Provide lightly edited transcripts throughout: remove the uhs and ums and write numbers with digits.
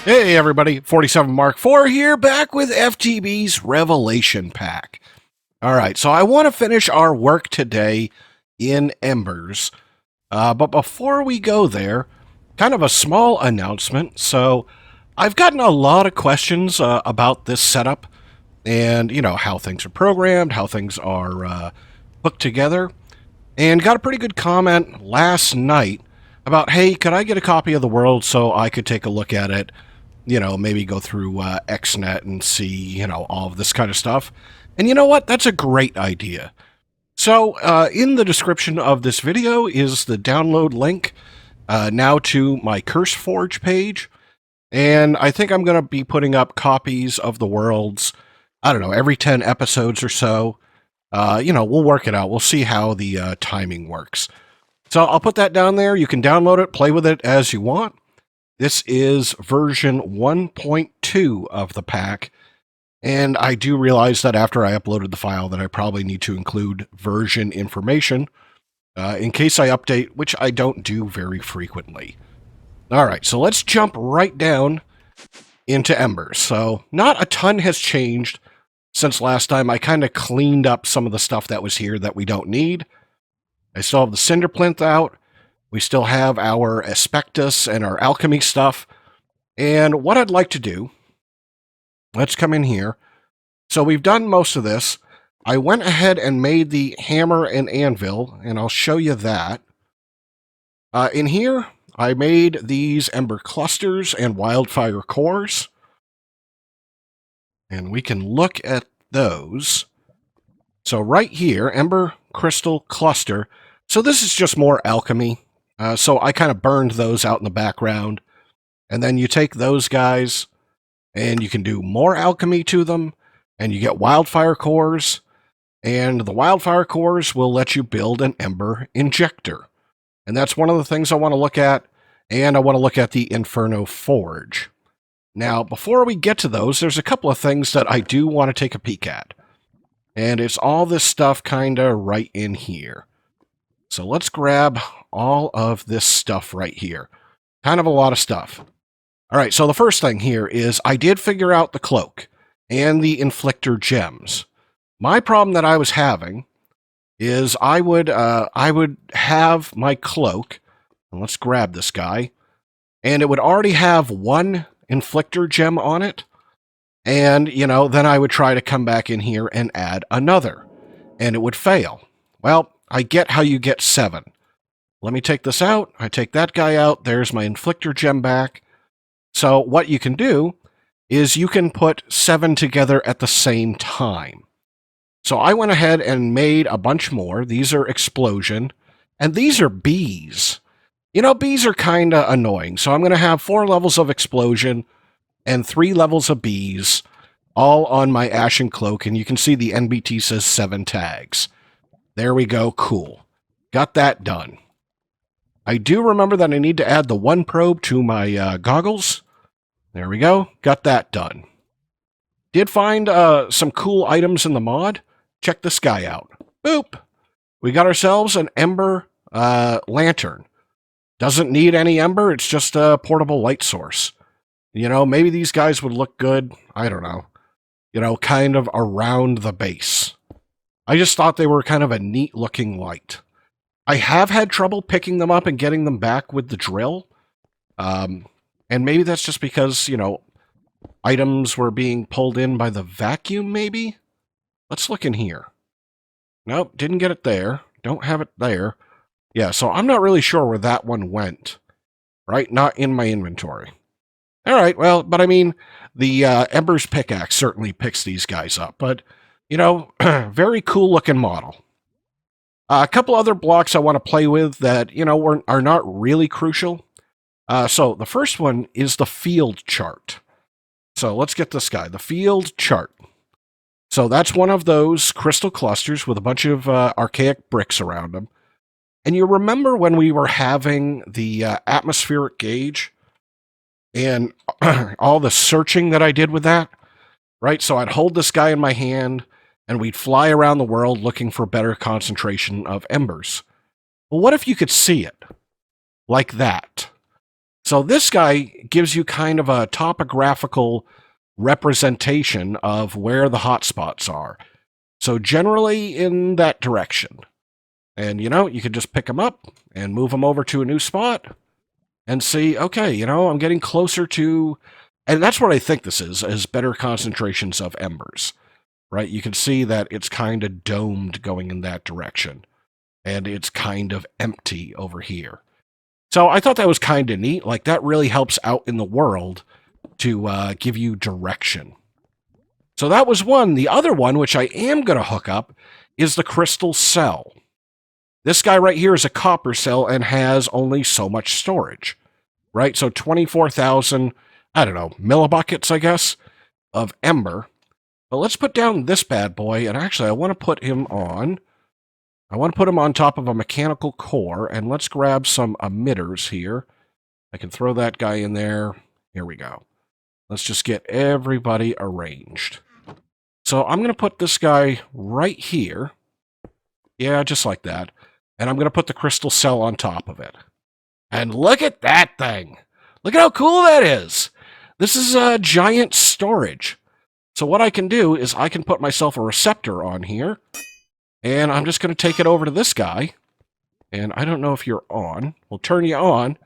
Hey everybody, 47 Mark IV here, back with FTB's Revelation Pack. Alright, so I want to finish our work today in Embers, but before we go there, kind of a small announcement. So I've gotten a lot of questions about this setup, and how things are programmed, how things are put together, and got a pretty good comment last night about, hey, could I get a copy of the world so I could take a look at it? Maybe go through XNet and see, all of this kind of stuff. And you know what? That's a great idea. So in the description of this video is the download link now to my Curse Forge page. And I think I'm going to be putting up copies of the worlds, I don't know, every 10 episodes or so. We'll work it out. We'll see how the timing works. So I'll put that down there. You can download it, play with it as you want. This is version 1.2 of the pack, and I do realize that after I uploaded the file that I probably need to include version information in case I update, which I don't do very frequently. Alright, so let's jump right down into Embers. So not a ton has changed since last time. I kind of cleaned up some of the stuff that was here that we don't need. I still have the Cinder Plinth out. We still have our Aspectus and our Alchemy stuff. And what I'd like to do, let's come in here. So we've done most of this. I went ahead and made the hammer and anvil, and I'll show you that. In here, I made these ember clusters and wildfire cores. And we can look at those. So right here, ember crystal cluster. So this is just more alchemy. So I kind of burned those out in the background. And then you take those guys and you can do more alchemy to them. And you get wildfire cores. And the wildfire cores will let you build an Ember Injector. And that's one of the things I want to look at. And I want to look at the Inferno Forge. Now, before we get to those, there's a couple of things that I do want to take a peek at. And it's all this stuff kind of right in here. So let's grab all of this stuff right here. Kind of a lot of stuff. All right, so the first thing here is I did figure out the cloak and the inflictor gems. My problem that I was having is I would have my cloak, and let's grab this guy, and it would already have one inflictor gem on it, and, then I would try to come back in here and add another, and it would fail. Well, I get how you get 7. Let me take this out. I take that guy out. There's my inflictor gem back. So what you can do is you can put 7 together at the same time. So I went ahead and made a bunch more. These are explosion, and these are bees. Bees are kind of annoying. So I'm going to have 4 levels of explosion and 3 levels of bees, all on my ashen cloak. And you can see the NBT says 7 tags. There we go. Cool. Got that done. I do remember that I need to add the 1 probe to my goggles. There we go. Got that done. Did find some cool items in the mod. Check this guy out. Boop. We got ourselves an Ember Lantern. Doesn't need any ember. It's just a portable light source. Maybe these guys would look good. I don't know. Kind of around the base. I just thought they were kind of a neat-looking light. I have had trouble picking them up and getting them back with the drill. And maybe that's just because, items were being pulled in by the vacuum, maybe? Let's look in here. Nope, didn't get it there. Don't have it there. Yeah, so I'm not really sure where that one went. Right? Not in my inventory. All right, well, but I mean, the Embers pickaxe certainly picks these guys up. But, very cool looking model. A couple other blocks I want to play with that, are not really crucial. So the first one is the field chart. So let's get this guy, the field chart. So that's one of those crystal clusters with a bunch of archaic bricks around them. And you remember when we were having the atmospheric gauge and all the searching that I did with that? Right? So I'd hold this guy in my hand, and we'd fly around the world looking for better concentration of embers. Well, what if you could see it? Like that. So this guy gives you kind of a topographical representation of where the hotspots are. So generally in that direction. And, you could just pick them up and move them over to a new spot and see, okay, I'm getting closer to... And that's what I think this is better concentrations of embers, right? You can see that it's kind of domed going in that direction. And it's kind of empty over here. So I thought that was kind of neat. Like, that really helps out in the world to give you direction. So that was one. The other one, which I am going to hook up, is the crystal cell. This guy right here is a copper cell and has only so much storage, right? So 24,000, I don't know, millibuckets, I guess, of ember. But let's put down this bad boy, and actually I want to put him on... I want to put him on top of a mechanical core, and let's grab some emitters here. I can throw that guy in there. Here we go. Let's just get everybody arranged. So I'm going to put this guy right here. Yeah, just like that. And I'm going to put the crystal cell on top of it. And look at that thing. Look at how cool that is. This is a giant storage. So what I can do is I can put myself a receptor on here. And I'm just going to take it over to this guy. And I don't know if you're on. We'll turn you on.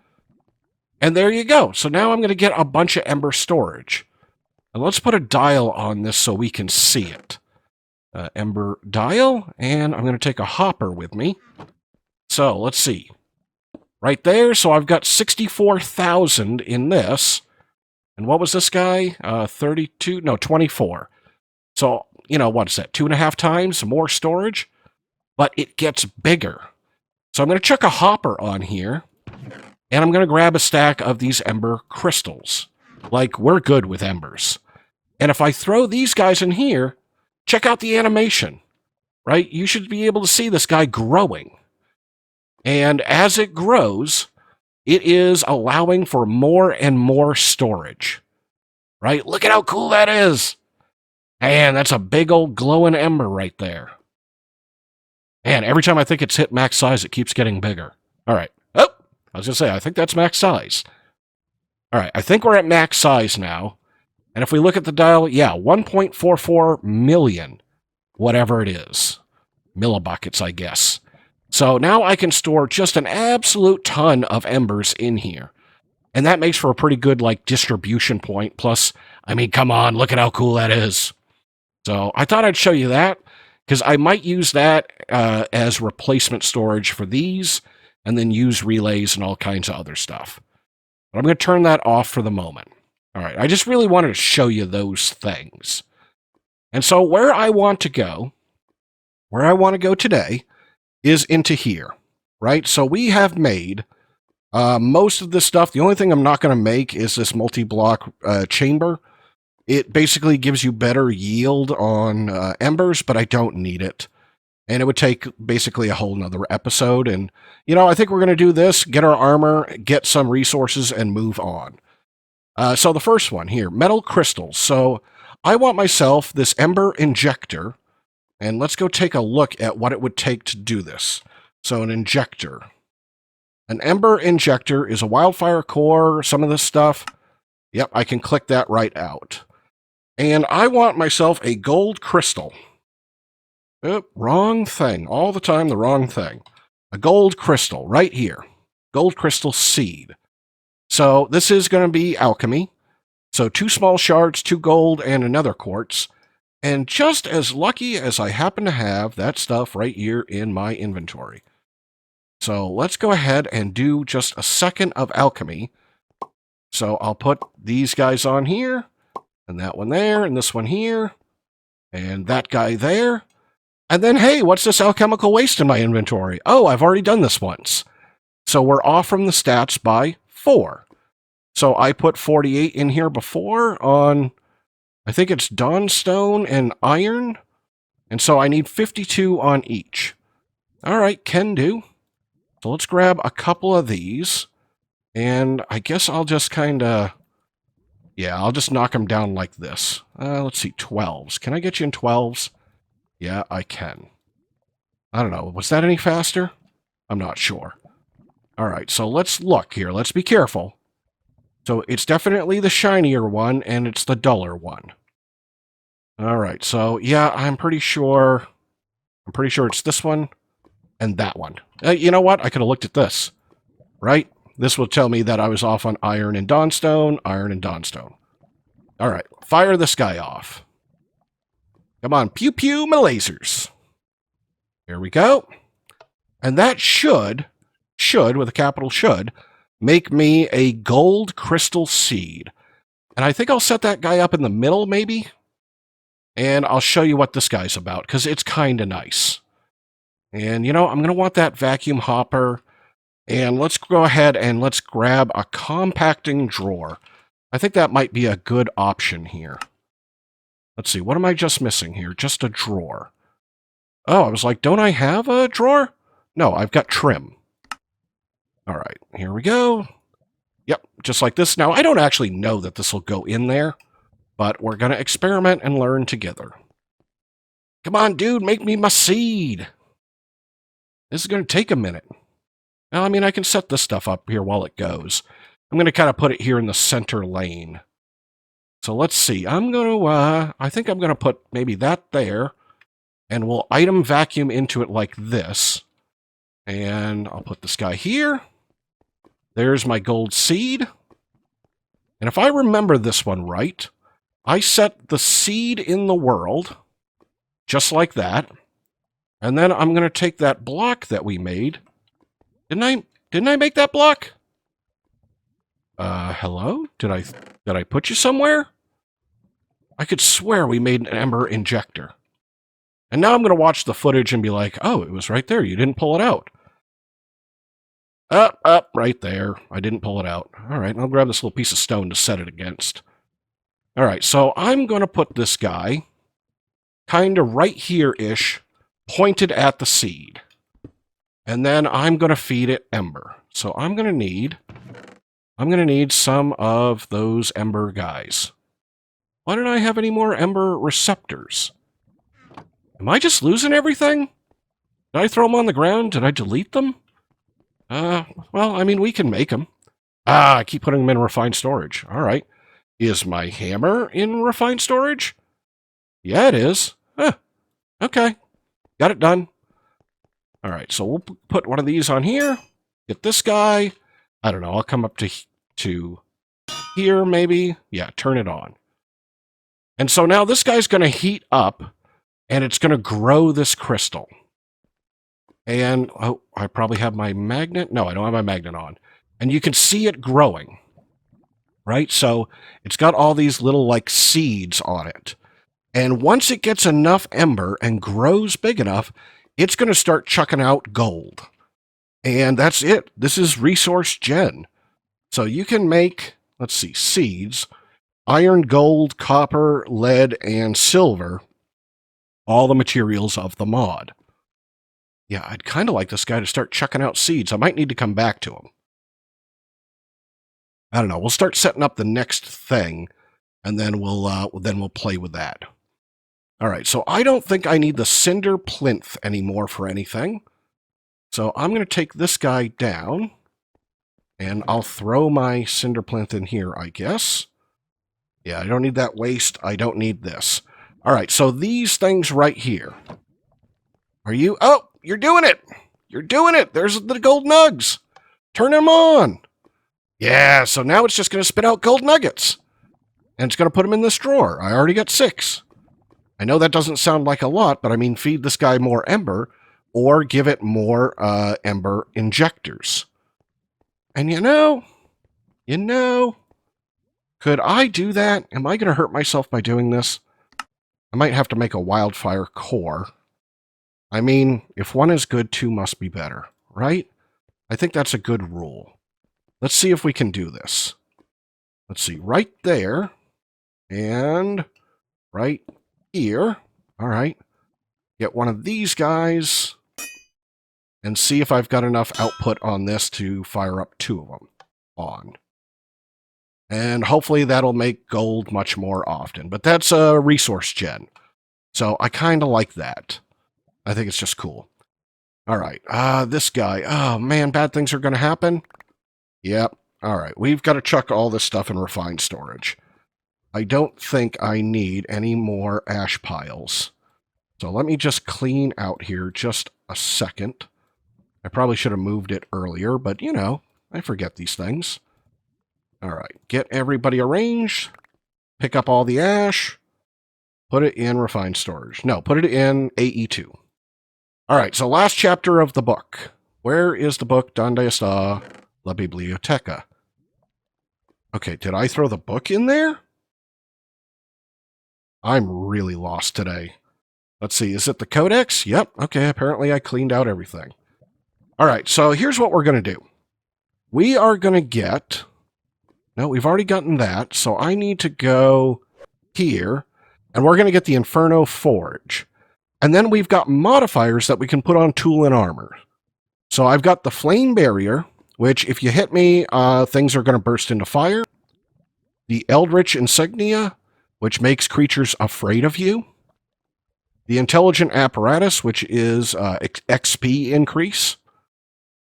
And there you go. So now I'm going to get a bunch of ember storage. And let's put a dial on this so we can see it. Ember dial. And I'm going to take a hopper with me. So let's see. Right there. So I've got 64,000 in this. And what was this guy? 32? No, 24. So... what is that, 2.5 times more storage? But it gets bigger. So I'm going to chuck a hopper on here, and I'm going to grab a stack of these ember crystals. Like, we're good with embers. And if I throw these guys in here, check out the animation, right? You should be able to see this guy growing. And as it grows, it is allowing for more and more storage, right? Look at how cool that is. Man, that's a big old glowing ember right there. Man, every time I think it's hit max size, it keeps getting bigger. All right. Oh, I was going to say, I think that's max size. All right, I think we're at max size now. And if we look at the dial, yeah, 1.44 million, whatever it is. Millibuckets, I guess. So now I can store just an absolute ton of embers in here. And that makes for a pretty good, distribution point. Plus, I mean, come on, look at how cool that is. So I thought I'd show you that, because I might use that as replacement storage for these, and then use relays and all kinds of other stuff. But I'm going to turn that off for the moment. All right, I just really wanted to show you those things. And so where I want to go today, is into here, right? So we have made most of this stuff. The only thing I'm not going to make is this multi-block chamber. It basically gives you better yield on embers, but I don't need it. And it would take basically a whole nother episode. And, I think we're going to do this, get our armor, get some resources, and move on. So the first one here, metal crystals. So I want myself this Ember Injector. And let's go take a look at what it would take to do this. So an injector. An Ember Injector is a wildfire core, some of this stuff. Yep, I can click that right out. And I want myself a gold crystal. Wrong thing. All the time, the wrong thing. A gold crystal right here. Gold crystal seed. So this is going to be alchemy. So 2 small shards, 2 gold, and another quartz. And just as lucky as I happen to have that stuff right here in my inventory. So let's go ahead and do just a second of alchemy. So I'll put these guys on here. And that one there, and this one here, and that guy there. And then, hey, what's this alchemical waste in my inventory? Oh, I've already done this once. So we're off from the stats by 4. So I put 48 in here before on, I think it's Dawnstone and Iron. And so I need 52 on each. All right, can do. So let's grab a couple of these. And I guess I'll just kind of... Yeah, I'll just knock them down like this. Let's see, 12s. Can I get you in 12s? Yeah, I can. I don't know. Was that any faster? I'm not sure. All right, so let's look here. Let's be careful. So it's definitely the shinier one, and it's the duller one. All right, so yeah, I'm pretty sure it's this one and that one. You know what? I could have looked at this, right? This will tell me that I was off on iron and dawnstone, iron and dawnstone. All right, fire this guy off. Come on, pew pew my lasers. Here we go. And that should, with a capital should, make me a gold crystal seed. And I think I'll set that guy up in the middle, maybe. And I'll show you what this guy's about, because it's kind of nice. And, you know, I'm going to want that vacuum hopper. And let's go ahead and let's grab a compacting drawer. I think that might be a good option here. Let's see, what am I just missing here? Just a drawer. Oh, I was like, don't I have a drawer? No, I've got trim. All right, here we go. Yep, just like this. Now, I don't actually know that this will go in there, but we're going to experiment and learn together. Come on, dude, make me my seed. This is going to take a minute. Now, I mean, I can set this stuff up here while it goes. I'm going to kind of put it here in the center lane. So let's see. I'm going to, I think I'm going to put maybe that there. And we'll item vacuum into it like this. And I'll put this guy here. There's my gold seed. And if I remember this one right, I set the seed in the world, just like that. And then I'm going to take that block that we made. Didn't I make that block? Hello? Did I put you somewhere? I could swear we made an Ember Injector. And now I'm going to watch the footage and be like, oh, it was right there. You didn't pull it out. Up, right there. I didn't pull it out. All right, I'll grab this little piece of stone to set it against. All right, so I'm going to put this guy kind of right here-ish, pointed at the seed. And then I'm going to feed it Ember. So I'm going to need some of those Ember guys. Why don't I have any more Ember receptors? Am I just losing everything? Did I throw them on the ground? Did I delete them? Well, I mean, we can make them. I keep putting them in refined storage. All right. Is my hammer in refined storage? Yeah, it is. Okay. Got it done. All right, so we'll put one of these on here. Get this guy. I don't know. I'll come up to here, maybe. Yeah, turn it on. And so now this guy's going to heat up, and it's going to grow this crystal. And, oh, I probably have my magnet. No, I don't have my magnet on. And you can see it growing, right? So it's got all these little, like, seeds on it. And once it gets enough ember and grows big enough, it's going to start chucking out gold. And that's it. This is resource gen. So you can make, let's see, seeds, iron, gold, copper, lead, and silver, all the materials of the mod. Yeah, I'd kind of like this guy to start chucking out seeds. I might need to come back to him. I don't know. We'll start setting up the next thing, and then we'll play with that. All right, so I don't think I need the cinder plinth anymore for anything. So I'm going to take this guy down, and I'll throw my cinder plinth in here, I guess. Yeah, I don't need that waste. I don't need this. All right, so these things right here. Are you? Oh, you're doing it. You're doing it. There's the gold nugs. Turn them on. Yeah, so now it's just going to spit out gold nuggets. And it's going to put them in this drawer. I already got 6. I know that doesn't sound like a lot, but I mean, feed this guy more ember or give it more ember injectors. And you know, could I do that? Am I going to hurt myself by doing this? I might have to make a wildfire core. I mean, if one is good, 2 must be better, right? I think that's a good rule. Let's see if we can do this. Let's see, right there and right here. All right. Get one of these guys and see if I've got enough output on this to fire up 2 of them on. And hopefully that'll make gold much more often. But that's a resource gen. So I kind of like that. I think it's just cool. All right. This guy. Oh, man, bad things are going to happen. Yep. All right, we've got to chuck all this stuff in refined storage. I don't think I need any more ash piles. So let me just clean out here just a second. I probably should have moved it earlier, but you know, I forget these things. All right, get everybody arranged. Pick up all the ash. Put it in refined storage. No, put it in AE2. All right, so last chapter of the book. Where is the book? Donde está la biblioteca? Okay, did I throw the book in there? I'm really lost today. Let's see, is it the codex? Yep, okay, apparently I cleaned out everything. All right, so here's what we're going to do. We are going to get... No, we've already gotten that, so I need to go here, and we're going to get the Inferno Forge. And then we've got modifiers that we can put on tool and armor. So I've got the Flame Barrier, which if you hit me, things are going to burst into fire. The Eldritch Insignia, which makes creatures afraid of you. The Intelligent Apparatus, which is XP increase.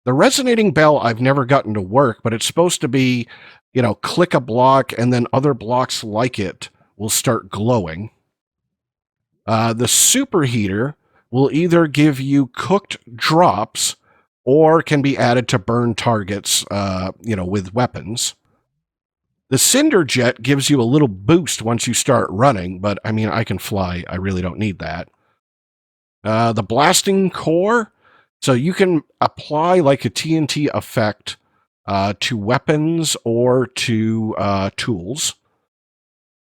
The Resonating Bell I've never gotten to work, but it's supposed to be, you know, click a block and then other blocks like it will start glowing. The Superheater will either give you cooked drops or can be added to burn targets, you know, with weapons. The Cinder Jet gives you a little boost once you start running, but I mean, I can fly. I really don't need that. The Blasting Core, so you can apply like a TNT effect to weapons or to tools.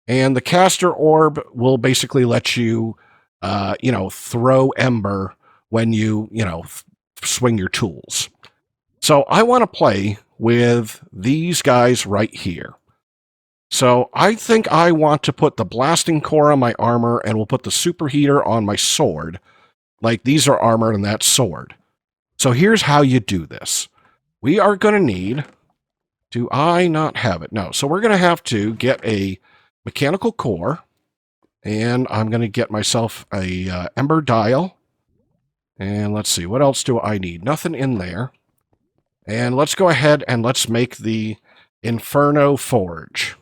And the Caster Orb will basically let you, you know, throw Ember when you know, swing your tools. So I want to play with these guys right here. So I think I want to put the Blasting Core on my armor, and we'll put the Superheater on my sword. Like, these are armor and that's sword. So here's how you do this. We are going to need... Do I not have it? No. So we're going to have to get a mechanical core, and I'm going to get myself a Ember dial. And let's see, what else do I need? Nothing in there. And let's go ahead and let's make the Inferno Forge.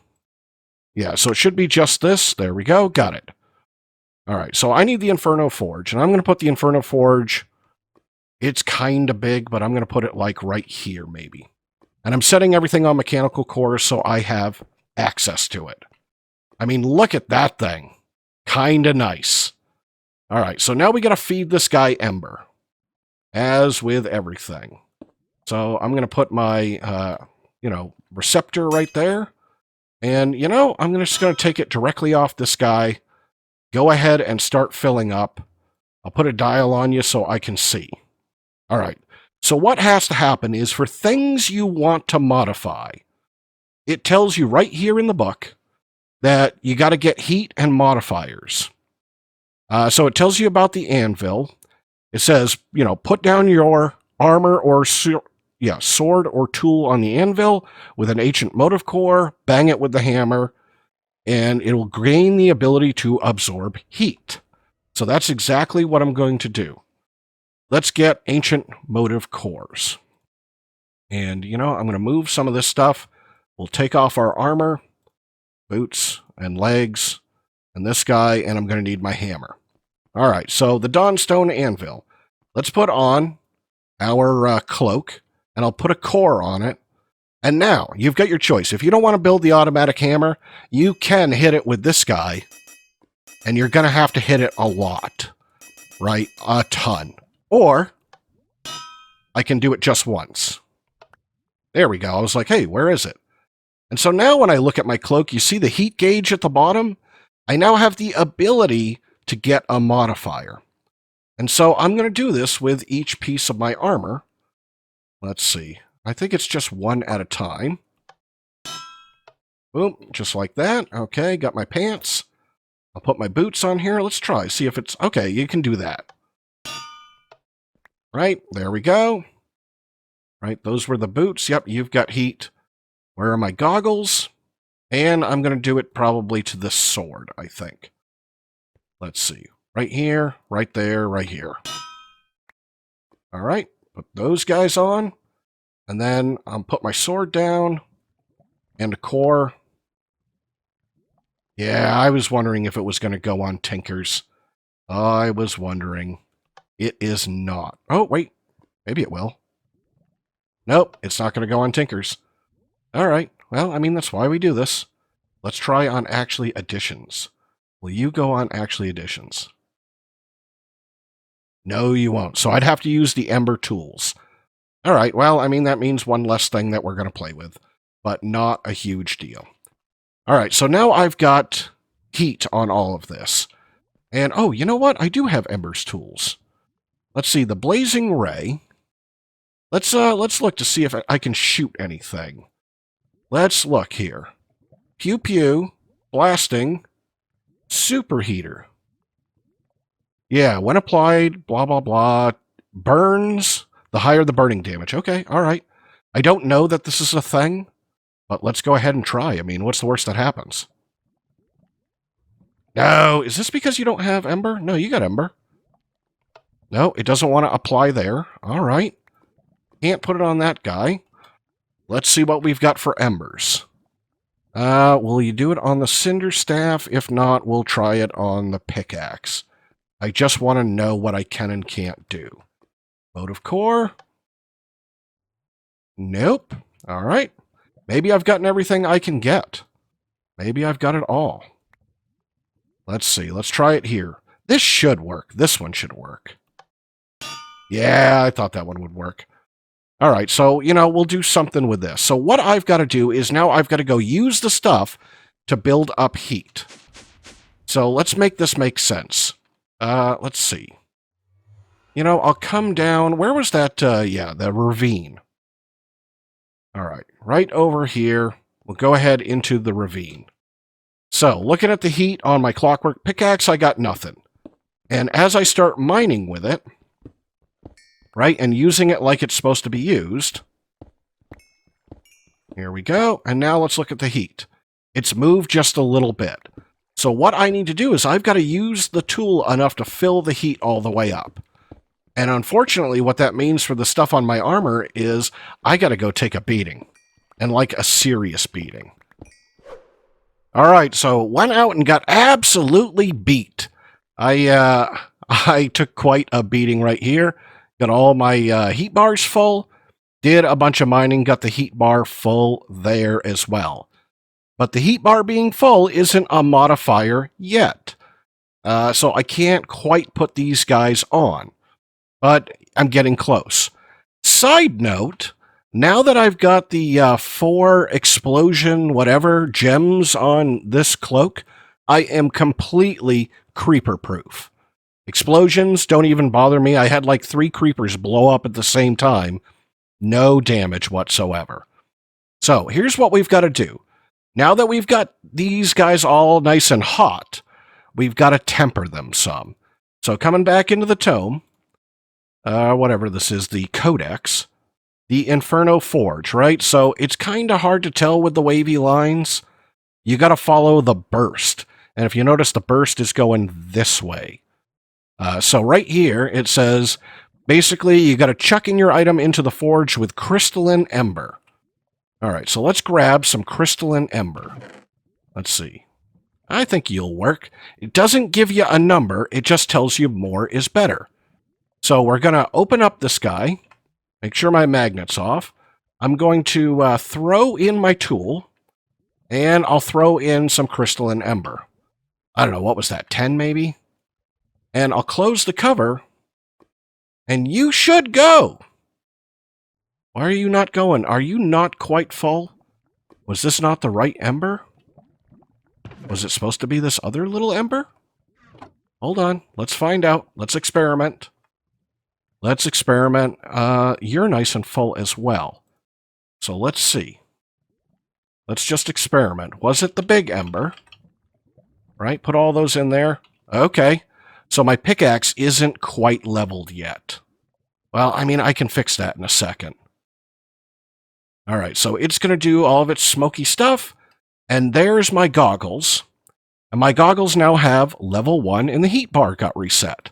Yeah, so it should be just this. There we go. Got it. All right, so I need the Inferno Forge, and I'm going to put the Inferno Forge... It's kind of big, but I'm going to put it like right here, maybe. And I'm setting everything on mechanical cores so I have access to it. I mean, look at that thing. Kind of nice. All right, so now we got to feed this guy Ember, as with everything. So I'm going to put my, you know, receptor right there. And, you know, I'm just going to take it directly off this guy. Go ahead and start filling up. I'll put a dial on you so I can see. All right, so what has to happen is for things you want to modify, it tells you right here in the book that you got to get heat and modifiers. So it tells you about the Anvil. It says, you know, put down your armor or sword or tool on the Anvil with an ancient motive core, bang it with the hammer, and it will gain the ability to absorb heat. So that's exactly what I'm going to do. Let's get ancient motive cores. And, you know, I'm going to move some of this stuff. We'll take off our armor, boots, and legs, and this guy, and I'm going to need my hammer. All right, so the Dawnstone Anvil. Let's put on our cloak, and I'll put a core on it. And now, you've got your choice. If you don't want to build the automatic hammer, you can hit it with this guy, and you're going to have to hit it a lot, right? A ton. Or, I can do it just once. There we go. I was like, hey, where is it? And so now when I look at my cloak, you see the heat gauge at the bottom? I now have the ability to get a modifier. And so I'm going to do this with each piece of my armor. Let's see. I think it's just one at a time. Boom, just like that. Okay, got my pants. I'll put my boots on here. Let's try, see if it's... Okay, you can do that. Right, there we go. Right, those were the boots. Yep, you've got heat. Where are my goggles? And I'm going to do it probably to this sword, I think. Let's see. Right here, right there, right here. All right, put those guys on. And then I'll put my sword down. And a core. Yeah, I was wondering if it was going to go on Tinkers. I was wondering. It is not. Oh, wait. Maybe it will. Nope, it's not going to go on Tinkers. All right. Well, I mean, that's why we do this. Let's try on Actually Additions. Will you go on Actually Additions? No, you won't. So I'd have to use the Ember Tools. All right. Well, I mean, that means one less thing that we're going to play with, but not a huge deal. All right. So now I've got heat on all of this. And, oh, you know what? I do have Ember's Tools. Let's see. The Blazing Ray. Let's look to see if I can shoot anything. Let's look here. Pew pew, blasting, superheater. Yeah, when applied, blah blah blah, burns. The higher the burning damage. Okay, all right. I don't know that this is a thing, but let's go ahead and try. I mean, what's the worst that happens? No, is this because you don't have Ember? No, you got Ember. No, it doesn't want to apply there. All right. Can't put it on that guy. Let's see what we've got for Embers. Will you do it on the Cinder Staff? If not, we'll try it on the Pickaxe. I just want to know what I can and can't do. Motive Core. Nope. All right. Maybe I've gotten everything I can get. Maybe I've got it all. Let's see. Let's try it here. This should work. This one should work. Yeah, I thought that one would work. All right, so, you know, we'll do something with this. So what I've got to do is now I've got to go use the stuff to build up heat. So let's make this make sense. Let's see. You know, I'll come down. Where was that? Yeah, the ravine. All right, right over here. We'll go ahead into the ravine. So looking at the heat on my clockwork pickaxe, I got nothing. And as I start mining with it, right, and using it like it's supposed to be used. Here we go. And now let's look at the heat. It's moved just a little bit. So what I need to do is I've got to use the tool enough to fill the heat all the way up. And unfortunately, what that means for the stuff on my armor is I got to go take a beating. And like a serious beating. All right, so went out and got absolutely beat. I took quite a beating right here. Got all my heat bars full, did a bunch of mining, got the heat bar full there as well. But the heat bar being full isn't a modifier yet. So I can't quite put these guys on. But I'm getting close. Side note, now that I've got the 4 explosion whatever gems on this cloak, I am completely creeper-proof. Explosions don't even bother me. I had like 3 creepers blow up at the same time. No damage whatsoever. So here's what we've got to do. Now that we've got these guys all nice and hot, we've got to temper them some. So coming back into the tome, whatever this is, the Codex, the Inferno Forge, right? So it's kind of hard to tell with the wavy lines. You got to follow the burst. And if you notice, the burst is going this way. So right here, it says, basically, you got to chuck in your item into the forge with crystalline ember. All right, so let's grab some crystalline ember. Let's see. I think you'll work. It doesn't give you a number. It just tells you more is better. So we're going to open up this guy. Make sure my magnet's off. I'm going to throw in my tool. And I'll throw in some crystalline ember. I don't know, what was that, 10 maybe? And I'll close the cover, and you should go. Why are you not going? Are you not quite full? Was this not the right ember? Was it supposed to be this other little ember? Hold on, let's find out. Let's experiment. Let's experiment. You're nice and full as well. So let's see. Let's just experiment. Was it the big ember? Right, put all those in there. Okay. So my pickaxe isn't quite leveled yet. Well, I mean, I can fix that in a second. All right, so it's going to do all of its smoky stuff. And there's my goggles. And my goggles now have level 1 and the heat bar got reset.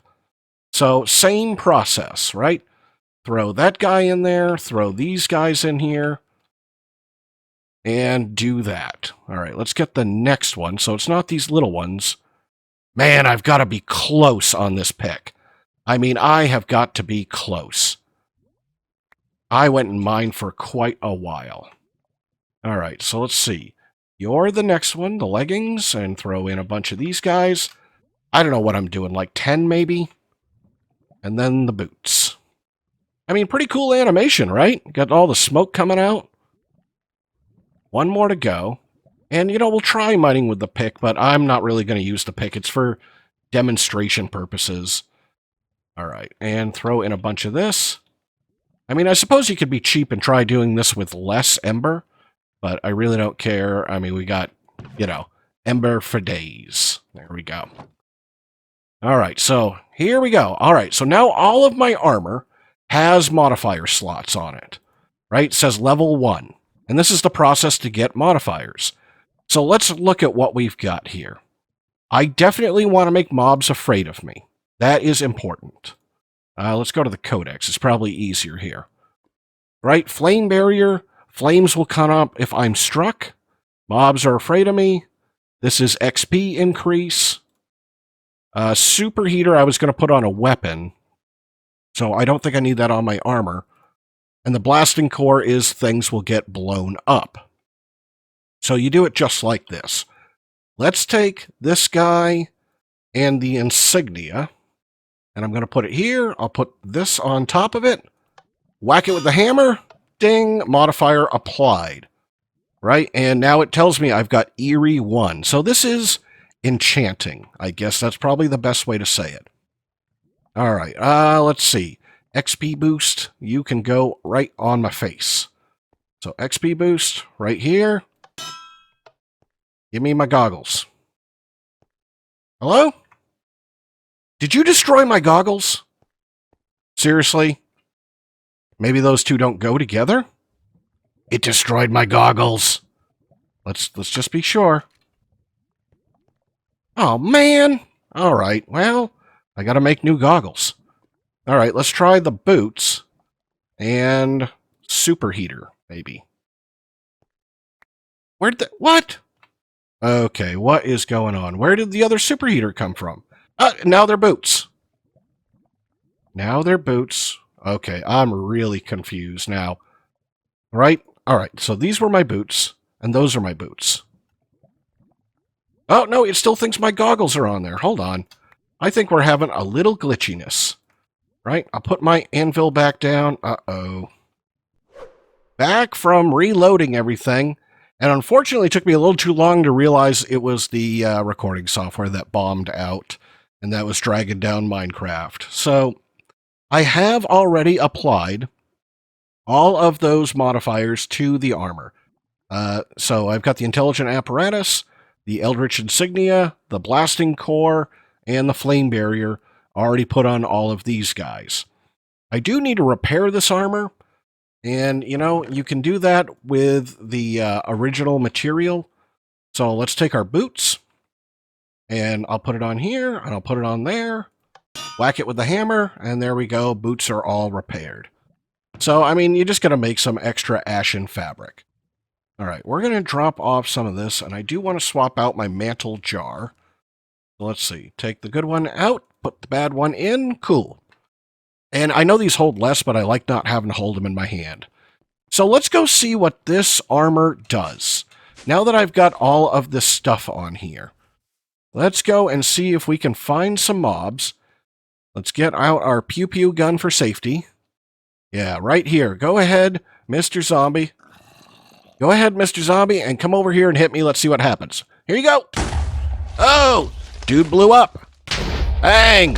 So same process, right? Throw that guy in there. Throw these guys in here. and do that. All right, let's get the next one. So it's not these little ones. Man, I've got to be close on this pick. I mean, I have got to be close. I went in mine for quite a while. All right, so let's see. You're the next one, the leggings, and throw in a bunch of these guys. I don't know what I'm doing, like 10 maybe? And then the boots. I mean, pretty cool animation, right? Got all the smoke coming out. One more to go. And, you know, we'll try mining with the pick, but I'm not really going to use the pick. It's for demonstration purposes. All right, and throw in a bunch of this. I mean, I suppose you could be cheap and try doing this with less ember, but I really don't care. I mean, we got, you know, ember for days. There we go. All right, so here we go. All right, so now all of my armor has modifier slots on it, right? It says level 1, and this is the process to get modifiers. So let's look at what we've got here. I definitely want to make mobs afraid of me. That is important. Let's go to the codex. It's probably easier here. Right? Flame barrier. Flames will come up if I'm struck. Mobs are afraid of me. This is XP increase. Superheater I was going to put on a weapon. So I don't think I need that on my armor. And the blasting core is things will get blown up. So you do it just like this. Let's take this guy and the insignia. And I'm going to put it here. I'll put this on top of it. Whack it with the hammer. Ding. Modifier applied. Right? And now it tells me I've got Eerie 1. So this is enchanting. I guess that's probably the best way to say it. All right. Let's see. XP boost. You can go right on my face. So XP boost right here. Give me my goggles. Hello? Did you destroy my goggles? Seriously? Maybe those two don't go together? It destroyed my goggles. Let's just be sure. Oh, man. All right, well, I gotta make new goggles. All right, let's try the boots and superheater, maybe. What? Okay, what is going on? Where did the other superheater come from? Now they're boots. Now they're boots. Okay, I'm really confused now. Right? All right, so these were my boots, and those are my boots. Oh, no, it still thinks my goggles are on there. Hold on. I think we're having a little glitchiness. Right? I'll put my anvil back down. Uh-oh. Back from reloading everything. And unfortunately, it took me a little too long to realize it was the recording software that bombed out. And that was dragging down Minecraft. So I have already applied all of those modifiers to the armor. So I've got the intelligent apparatus, the eldritch insignia, the blasting core, and the flame barrier already put on all of these guys. I do need to repair this armor. And, you know, you can do that with the original material. So let's take our boots. And I'll put it on here, and I'll put it on there. Whack it with the hammer, and there we go. Boots are all repaired. So, I mean, you just got to make some extra ashen fabric. All right, we're going to drop off some of this, and I do want to swap out my mantle jar. So let's see. Take the good one out, put the bad one in. Cool. And I know these hold less, but I like not having to hold them in my hand. So let's go see what this armor does. Now that I've got all of this stuff on here. Let's go and see if we can find some mobs. Let's get out our pew-pew gun for safety. Yeah, right here. Go ahead, Mr. Zombie. Go ahead, Mr. Zombie, and come over here and hit me. Let's see what happens. Here you go. Oh, dude blew up. Bang.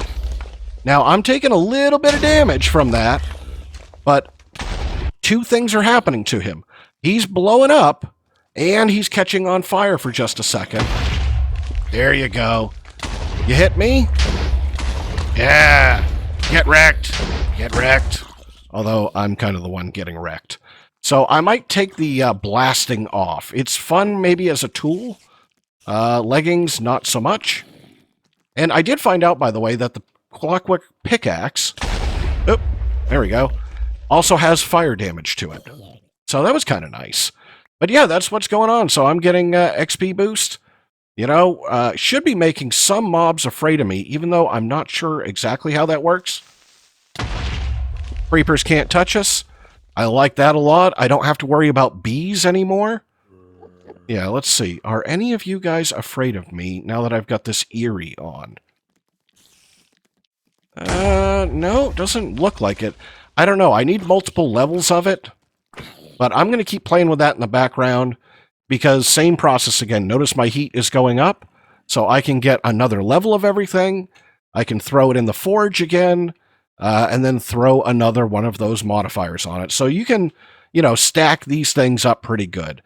Now, I'm taking a little bit of damage from that, but two things are happening to him. He's blowing up, and he's catching on fire for just a second. There you go. You hit me? Yeah. Get wrecked. Get wrecked. Although I'm kind of the one getting wrecked. So I might take the blasting off. It's fun maybe as a tool. Leggings, not so much. And I did find out, by the way, that the clockwork pickaxe, oh, there we go, also has fire damage to it. So that was kind of nice. But yeah, that's what's going on. So I'm getting XP boost. Should be making some mobs afraid of me, even though I'm not sure exactly how that works. Creepers can't touch us. I like that a lot. I don't have to worry about bees anymore. Yeah, let's see. Are any of you guys afraid of me now that I've got this Eerie on? No, doesn't look like it. I don't know. I need multiple levels of it. But I'm going to keep playing with that in the background because same process again. Notice my heat is going up, so I can get another level of everything. I can throw it in the forge again, and then throw another one of those modifiers on it. So you can, stack these things up pretty good.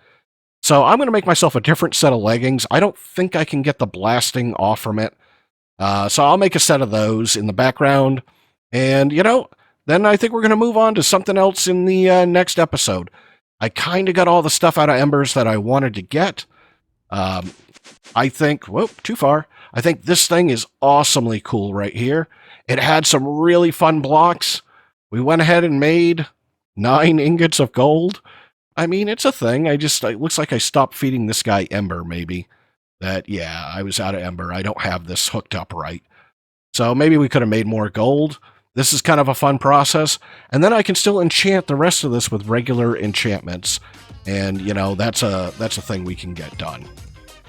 So I'm going to make myself a different set of leggings. I don't think I can get the blasting off from it. So I'll make a set of those in the background. And, then I think we're going to move on to something else in the next episode. I kind of got all the stuff out of Embers that I wanted to get. I think, whoop, too far. I think this thing is awesomely cool right here. It had some really fun blocks. We went ahead and made 9 ingots of gold. I mean, it's a thing. It looks like I stopped feeding this guy Ember, maybe. I was out of Ember. I don't have this hooked up right. So maybe we could have made more gold. This is kind of a fun process. And then I can still enchant the rest of this with regular enchantments. And, that's a thing we can get done.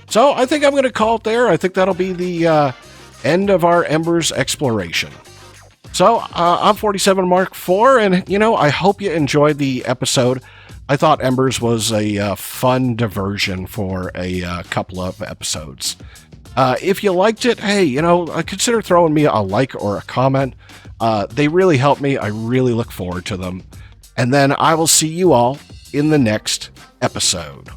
So I think I'm going to call it there. I think that'll be the end of our Embers exploration. So I'm 47 Mark IV, and, I hope you enjoyed the episode. I thought Embers was a fun diversion for a couple of episodes. If you liked it, hey, consider throwing me a like or a comment. They really help me. I really look forward to them. And then I will see you all in the next episode.